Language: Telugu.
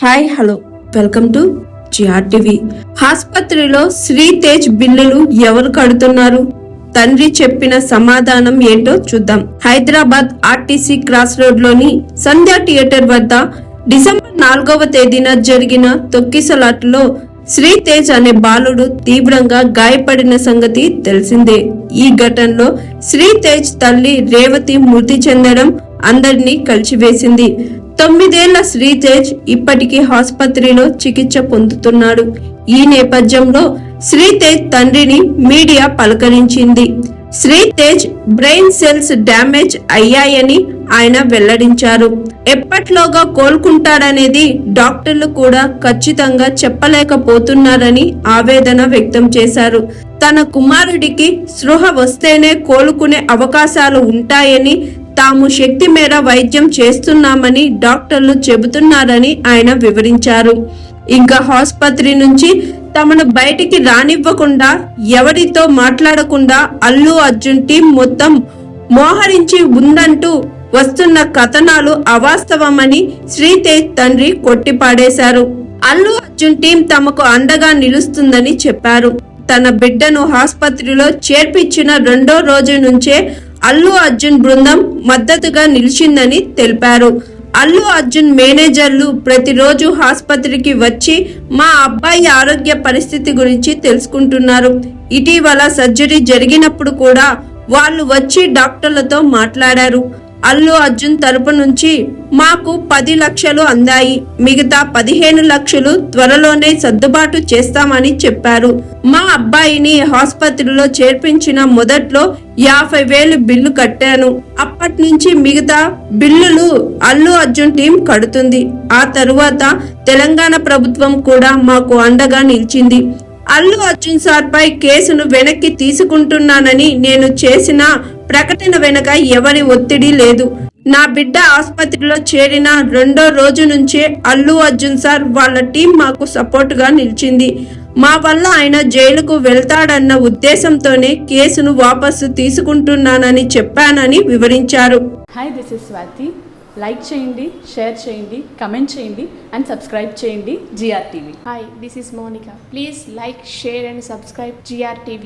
Hi hello welcome to GRTV. ఆసుపత్రిలో శ్రీతేజ్ బిల్లులు ఎవరు కడుతున్నారు? తండ్రి చెప్పిన సమాధానం ఏంటో చూద్దాం. హైదరాబాద్ ఆర్టీసీ క్రాస్ రోడ్ లోని సంధ్యా థియేటర్ వద్ద డిసెంబర్ 4వ తేదీన జరిగిన తొక్కిసలాటలో శ్రీతేజ్ అనే బాలుడు తీవ్రంగా గాయపడిన సంగతి తెలిసిందే. ఈ ఘటనలో శ్రీతేజ్ తల్లి రేవతి మృతి చెందడం అందరినీ కలిచివేసింది. 9 ఏళ్ల శ్రీతేజ్ ఇప్పటికీ ఆసుపత్రిలో చికిత్స పొందుతున్నాడు. ఈ నేపథ్యంలో శ్రీతేజ్ తండ్రిని మీడియా పలకరించింది. శ్రీతేజ్ బ్రెయిన్ సెల్స్ డ్యామేజ్ అయ్యాయని ఆయన వెల్లడించారు. ఎప్పట్లోగా కోలుకుంటాడనేది డాక్టర్లు కూడా ఖచ్చితంగా చెప్పలేకపోతున్నారని ఆవేదన వ్యక్తం చేశారు. తన కుమారుడికి స్పృహ వస్తేనే కోలుకునే అవకాశాలు ఉంటాయని, తాము శక్తి మేర వైద్యం చేస్తున్నామని డాక్టర్లు చెబుతున్నారని ఆయన వివరించారు. ఇంకా ఆసుపత్రి నుంచి తమను బయటికి రానివ్వకుండా, ఎవరితో మాట్లాడకుండా అల్లు అర్జున్ టీం మొత్తం మోహరించి ఉందంటూ వస్తున్న కథనాలు అవాస్తవమని శ్రీతేజ్ తండ్రి కొట్టిపాడేశారు. అల్లు అర్జున్ టీం తమకు అండగా నిలుస్తుందని చెప్పారు. తన బిడ్డను ఆసుపత్రిలో చేర్పించిన 2వ రోజు నుంచే అల్లు అర్జున్ బృందం మద్దతుగా నిలిచిందని తెలిపారు. అల్లు అర్జున్ మేనేజర్లు ప్రతిరోజు ఆసుపత్రికి వచ్చి మా అబ్బాయి ఆరోగ్య పరిస్థితి గురించి తెలుసుకుంటున్నారు. ఇటీవల సర్జరీ జరిగినప్పుడు కూడా వాళ్ళు వచ్చి డాక్టర్లతో మాట్లాడారు. అల్లు అర్జున్ తరపు నుంచి మాకు 10 లక్షలు అందాయి, మిగతా 15 లక్షలు త్వరలోనే సర్దుబాటు చేస్తామని చెప్పారు. మా అబ్బాయిని ఆసుపత్రిలో చేర్పించిన మొదట్లో 50,000 బిల్లు కట్టాను. అప్పటి నుంచి మిగతా బిల్లులు అల్లు అర్జున్ టీం కడుతుంది. ఆ తరువాత తెలంగాణ ప్రభుత్వం కూడా మాకు అండగా నిలిచింది. అల్లు అర్జున్ సార్ పై కేసును వెనక్కి తీసుకుంటున్నానని నేను చేసిన ప్రకటన వెనక ఎవరి ఒత్తిడి లేదు. నా బిడ్డ ఆసుపత్రిలో చేరిన 2వ రోజు నుంచే అల్లు అర్జున్ సార్ వాళ్ళ టీం మాకు సపోర్ట్ గా నిలిచింది. మా వల్ల ఆయన జైలుకు వెళ్తాడన్న ఉద్దేశంతోనే కేసును వాపసు తీసుకుంటున్నానని చెప్పానని వివరించారు. Hi, this is Swathi. Like చేయండి, షేర్ చేయండి, కమెంట్ చేయండి అండ్ సబ్స్క్రైబ్ చేయండి GRTV. Hi, this is Monica. Please like, share and subscribe GRTV.